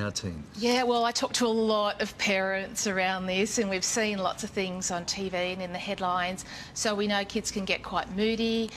our teens? Yeah, well, I talk to a lot of parents around this, and we've seen lots of things on TV and in the headlines. So we know kids can get quite moody.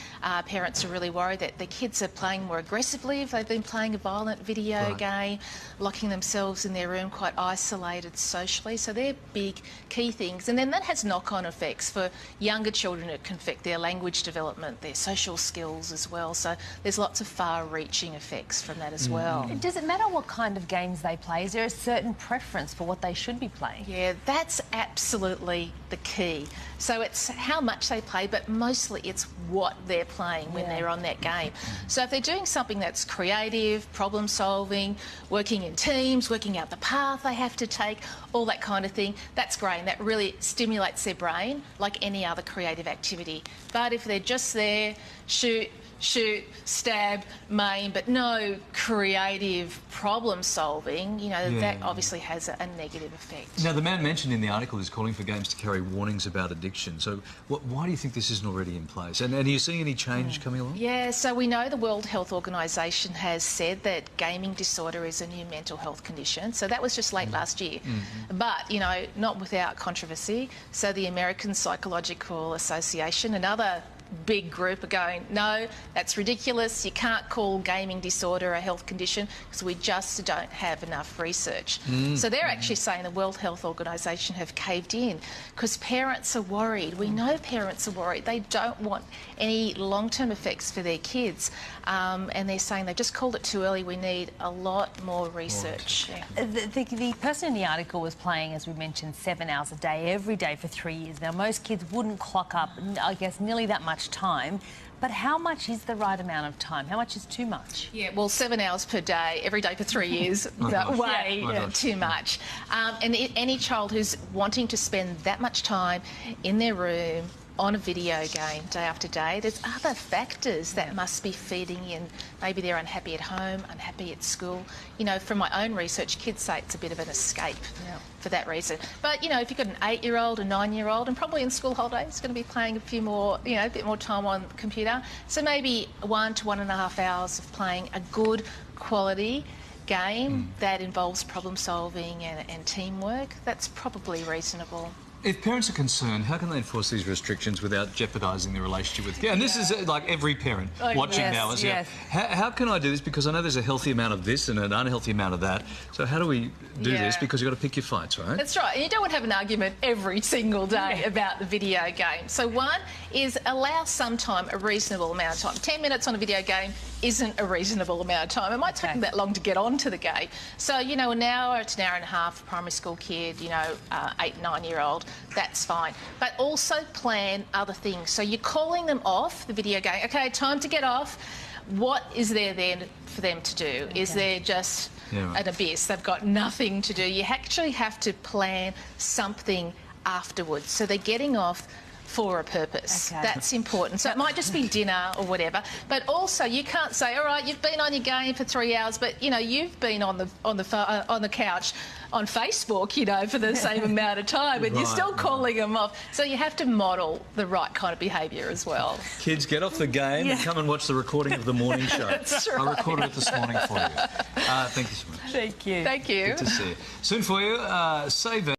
Parents are really worried that the kids are playing more aggressively if they've been playing a violent video game, locking themselves in their room, quite isolated socially. So they're big key things. And then that has knock-on effects for younger children. It can affect their language development, their social skills as well. So there's lots of far-reaching effects from that as well. Does it matter what kind of games they play? Is there a certain preference for what they should be playing? Yeah, that's absolutely the key. So it's how much they play, but mostly it's what they're playing when they're on that game. So if they're doing something that's creative, problem-solving, working in teams, working out the path they have to take, all that kind of thing, that's great, and that really stimulates their brain like any other creative activity. But if they're just there, shoot, stab, maim, but no creative problem solving, you know, that obviously has a negative effect. Now, the man mentioned in the article is calling for games to carry warnings about addiction. So why do you think this isn't already in place? And are you seeing any change coming along? Yeah, so we know the World Health Organisation has said that gaming disorder is a new mental health condition. So that was just late last year. But, you know, not without controversy. So the American Psychological Association and other big group are going, no, that's ridiculous. You can't call gaming disorder a health condition because we just don't have enough research. So they're actually saying the World Health Organisation have caved in because parents are worried. We know parents are worried. They don't want any long-term effects for their kids. And they're saying they've just called it too early. We need a lot more research. The person in the article was playing, as we mentioned, 7 hours a day, every day for 3 years. Now, most kids wouldn't clock up, I guess, nearly that much time. But how much is the right amount of time? How much is too much? Yeah, well, 7 hours per day, every day for 3 years, way too much. And any child who's wanting to spend that much time in their room on a video game day after day, there's other factors that must be feeding in. Maybe they're unhappy at home, unhappy at school. You know, from my own research, kids say it's a bit of an escape for that reason. But, you know, if you've got an 8-year-old, a 9-year-old, and probably in school holidays, going to be playing a few more, you know, a bit more time on the computer. So maybe 1 to 1.5 hours of playing a good quality game that involves problem solving and teamwork, that's probably reasonable. If parents are concerned, how can they enforce these restrictions without jeopardising the relationship with kids? And this is like every parent watching now. How can I do this? Because I know there's a healthy amount of this and an unhealthy amount of that. So how do we do this? Because you've got to pick your fights, right? That's right. And you don't want to have an argument every single day about the video game. So one is allow some time, a reasonable amount of time. 10 minutes on a video game isn't a reasonable amount of time. It might take them that long to get onto the game. So, you know, an hour to an hour and a half, primary school kid, you know, 8, 9-year-old, that's fine. But also plan other things. So you're calling them off the video game. OK, time to get off. What is there then for them to do? Is there just an abyss? They've got nothing to do. You actually have to plan something afterwards. So they're getting off for a purpose. That's important. So it might just be dinner or whatever, but also you can't say, all right, you've been on your game for 3 hours, but you know you've been on the couch on Facebook, you know, for the same amount of time, and you're still calling them off. So you have to model the right kind of behaviour as well. Kids, get off the game and come and watch the recording of the morning show. That's right. I recorded it this morning for you. Thank you so much. Thank you. Thank you. Good to see you. Soon for you, save it.